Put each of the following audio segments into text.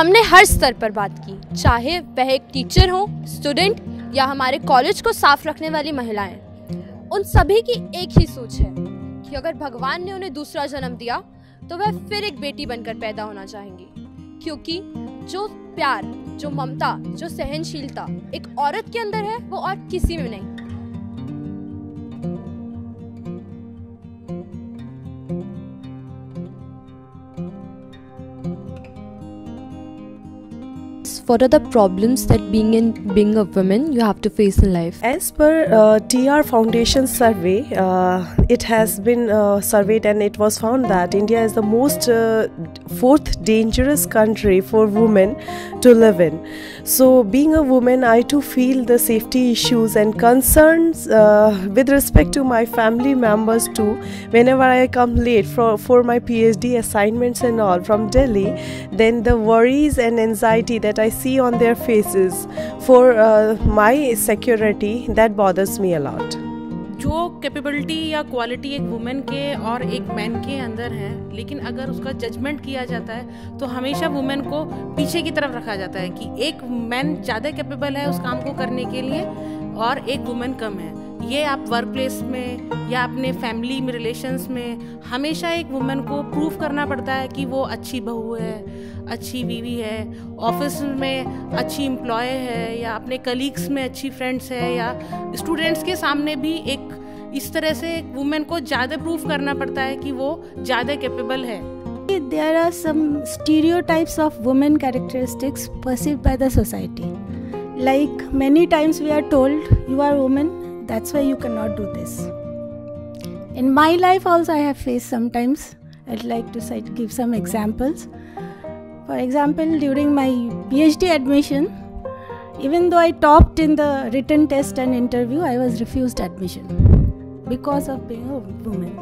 हमने हर स्तर पर बात की, चाहे वह एक टीचर हो, स्टूडेंट या हमारे कॉलेज को साफ रखने वाली महिलाएं। उन सभी की एक ही सोच है कि अगर भगवान ने उन्हें दूसरा जन्म दिया तो वह फिर एक बेटी बनकर पैदा होना चाहेंगी, क्योंकि जो प्यार, जो ममता, जो सहनशीलता एक औरत के अंदर है वो और किसी में नहीं। What are the problems that being a woman you have to face in life? As per TR Foundation survey, it has been surveyed and it was found that India is the most fourth dangerous country for women to live in. So being a woman, I too feel the safety issues and concerns with respect to my family members too. Whenever I come late for my PhD assignments and all from Delhi, then the worries and anxiety that I see on their faces for my security, that bothers me a lot. जो capability या quality एक women के और एक man के अंदर है, लेकिन अगर उसका जजमेंट किया जाता है तो हमेशा वुमेन को पीछे की तरफ रखा जाता है कि एक मैन ज़्यादा कैपेबल है उस काम को करने के लिए और एक वुमेन कम है। ये आप वर्क प्लेस में या अपने फैमिली में रिलेशंस में हमेशा एक वुमेन को प्रूव करना पड़ता है कि वो अच्छी बहू है, अच्छी बीवी है, ऑफिस में अच्छी एम्प्लॉय है या अपने कलीग्स में अच्छी फ्रेंड्स है या स्टूडेंट्स के सामने भी एक इस तरह से एक वुमेन को ज़्यादा प्रूव करना पड़ता है कि वो ज़्यादा कैपेबल है। There are some stereotypes of women characteristics perceived by the society. Like many times we are told, you are a woman, that's why you cannot do this. In my life also I have faced sometimes. I'd like to give some examples. For example, during my PhD admission, even though I topped in the written test and interview, I was refused admission because of being a woman.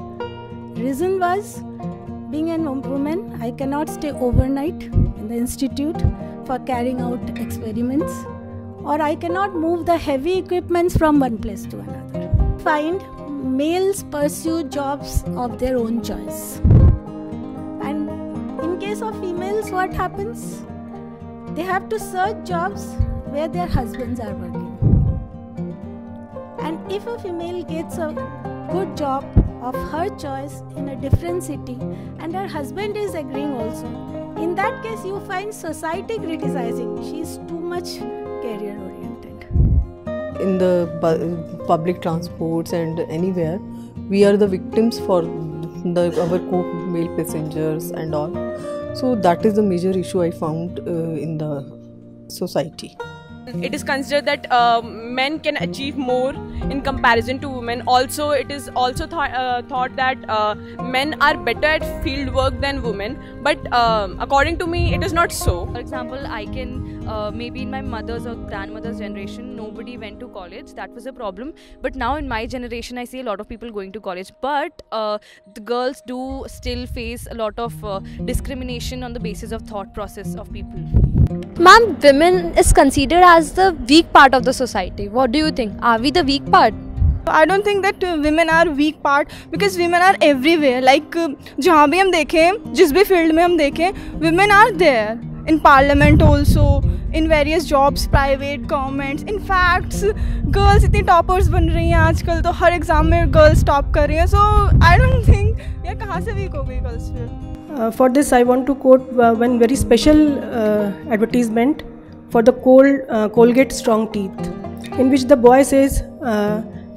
Reason was, being a woman, I cannot stay overnight in the institute for carrying out experiments, or I cannot move the heavy equipments from one place to another. Find males pursue jobs of their own choice. And in case of females, what happens? They have to search jobs where their husbands are working. And if a female gets a good job of her choice in a different city and her husband is agreeing also, in that case you find society criticizing she is too much career oriented. In the public transports and anywhere, we are the victims for our co-male passengers and all. So that is the major issue I found in the society. It is considered that men can achieve more in comparison to women. Also, it is also thought that men are better at field work than women. But according to me, it is not so. For example, I can maybe in my mother's or grandmother's generation, nobody went to college. That was a problem. But now in my generation, I see a lot of people going to college. But the girls do still face a lot of discrimination on the basis of thought process of people. Ma'am, women is considered as the weak part of the society. What do you think? Are we the weak part? I don't think that women are weak part because women are everywhere. Like जहाँ भी हम देखें, जिस भी field में हम देखें, women are there. In parliament also, in various jobs, private, governments. In fact, girls इतनी toppers बन रही हैं आजकल, तो हर exam में girls top कर रही हैं. So I don't think ये कहाँ से weak हो गई girls फिर? For this, I want to quote one very special advertisement for the Colgate Strong Teeth, in which the boy says,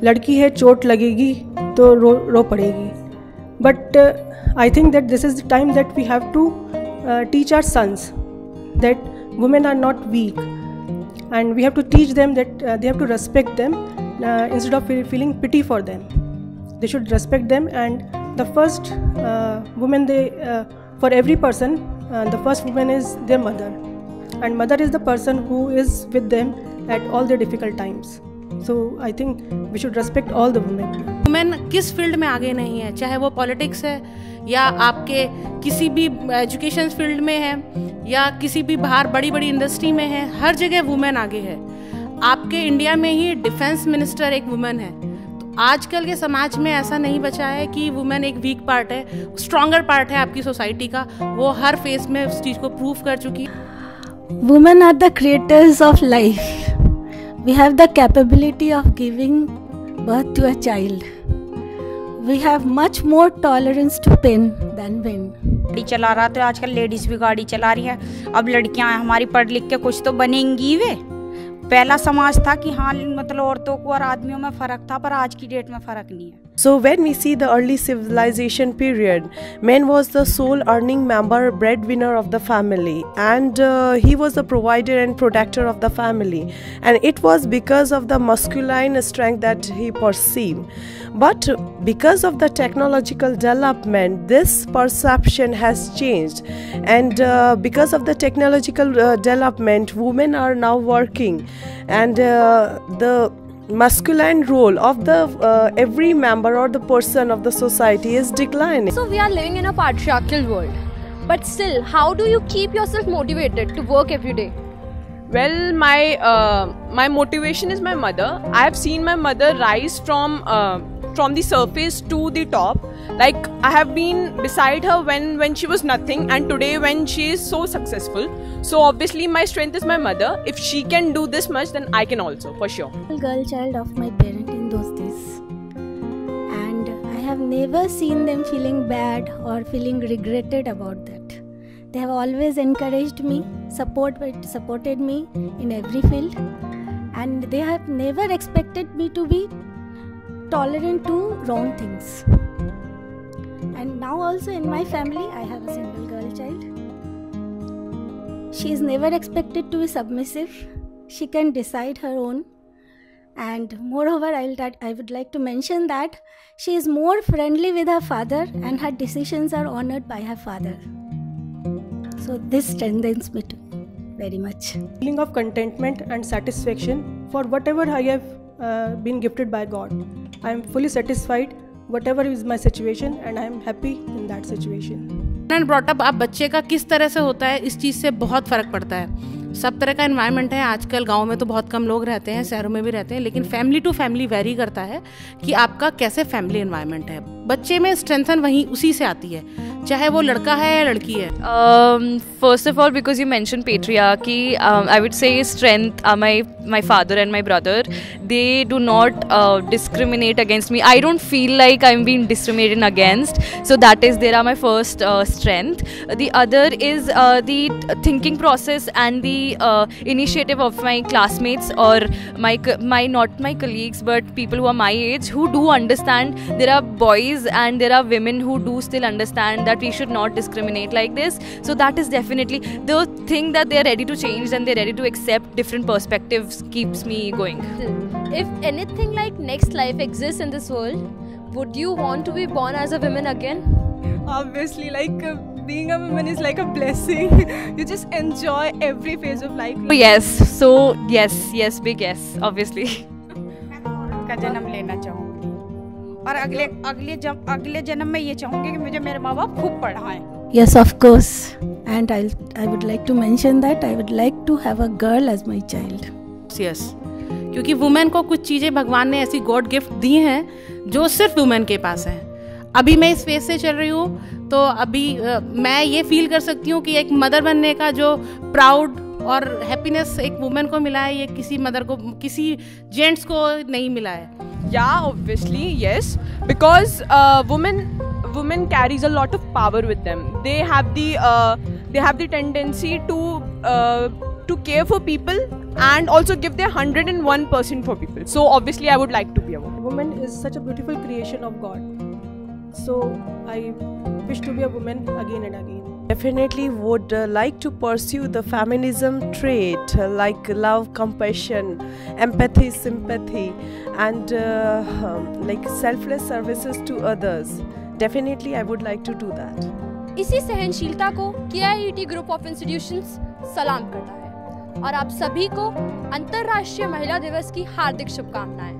"लड़की है चोट लगेगी तो रो पड़ेगी." But I think that this is the time that we have to teach our sons that women are not weak, and we have to teach them that they have to respect them instead of feeling pity for them. They should respect them, and the first woman for every person, the first woman is their mother, and mother is the person who is with them at all their difficult times. So I think we should respect all the women. Women किस field में आगे नहीं है, चाहे वो politics है या आपके किसी भी एजुकेशन फील्ड में है या किसी भी बाहर बड़ी बड़ी इंडस्ट्री में है, हर जगह वुमेन आगे है। आपके इंडिया में ही डिफेंस मिनिस्टर एक वुमेन है। तो आजकल के समाज में ऐसा नहीं बचा है कि वुमेन एक वीक पार्ट है, स्ट्रॉन्गर पार्ट है आपकी सोसाइटी का। वो हर फेस में उस चीज़ को प्रूव कर चुकी है। Women are the creators of life. We have the capability of giving birth to a child. We have much more tolerance to pain than men. गाड़ी चला रहा तो आजकल लेडीज भी गाड़ी चला रही है. अब लड़कियां हमारी पढ़ लिख के कुछ तो बनेंगी वे. पहला समाज था कि हाँ मतलब औरतों को और आदमियों में फ़र्क था, पर आज की डेट में फ़र्क नहीं है. So when we see the early civilization period, man was the sole earning member, breadwinner of the family, and he was the provider and protector of the family, and it was because of the masculine strength that he perceived. But because of the technological development, this perception has changed, and because of the technological development, women are now working, and the masculine role of the every member or the person of the society is declining. So we are living in a patriarchal world, but still, how do you keep yourself motivated to work every day? Well, my motivation is my mother. I have seen my mother rise from the surface to the top. Like I have been beside her when she was nothing, and today when she is so successful. So obviously my strength is my mother. If she can do this much, then I can also, for sure. Girl child of my parent in those days, and I have never seen them feeling bad or feeling regretted about that. They have always encouraged me, supported me in every field, and they have never expected me to be tolerant to wrong things. And now also in my family I have a single girl child. She is never expected to be submissive. She can decide her own, and moreover I would like to mention that she is more friendly with her father, and her decisions are honored by her father. So this strengthens me too very much. Feeling of contentment and satisfaction for whatever I have been gifted by God. I am fully satisfied whatever is my situation, and I am happy in that situation. And brought up आप बच्चे का किस तरह से होता है, इस चीज़ से बहुत फ़र्क पड़ता है. सब तरह का एनवायरनमेंट है. आजकल गांव में तो बहुत कम लोग रहते हैं, शहरों में भी रहते हैं, लेकिन फैमिली टू फैमिली वेरी करता है कि आपका कैसे फैमिली एनवायरनमेंट है. बच्चे में स्ट्रेंथन वहीं उसी से आती है, चाहे वो लड़का है या लड़की है. First of all, because you mentioned patriarchy, I would say strength. My father and my brother, they do not discriminate against me. I don't feel like I'm being discriminated against. So that is there are my first strength. The other is the thinking process and the initiative of my classmates or not my colleagues, but people who are my age who do understand. There are boys and there are women who do still understand that we should not discriminate like this. So that is definitely the thing that they are ready to change and they're ready to accept different perspectives keeps me going. If anything like next life exists in this world, would you want to be born as a woman again? Obviously, like being a woman is like a blessing. You just enjoy every phase of life. Yes, so yes, big yes, obviously. का जन्म लेना चाहूँगी और अगले जन्म में ये चाहूँगी कि मुझे मेरे माँ बाप खूब पढ़ाएं. Yes, of course. And I would like to mention that I would like to have a girl as my child. Yes. क्योंकि वुमेन को कुछ चीज़ें भगवान ने ऐसी गॉड गिफ्ट दी हैं जो सिर्फ वुमेन के पास हैं. अभी मैं इस फेज से चल रही हूँ तो अभी मैं ये फील कर सकती हूँ कि एक मदर बनने का जो प्राउड और हैप्पीनेस एक वुमेन को मिला है, ये किसी मदर को, किसी जेंट्स को नहीं मिला है. Yeah, obviously, yes. Because women carries a lot of power with them. They have the tendency to care for people and also give their 101% for people. So obviously, I would like to be a woman. Woman is such a beautiful creation of God. So I wish to be a woman again and again. Definitely would like to pursue the feminism trait like love, compassion, empathy, sympathy, and like selfless services to others. Definitely I would like to do that. इसी सहनशीलता को KIET group of institutions सलाम करता है और आप सभी को अंतर्राष्ट्रीय महिला दिवस की हार्दिक शुभकामनाएं.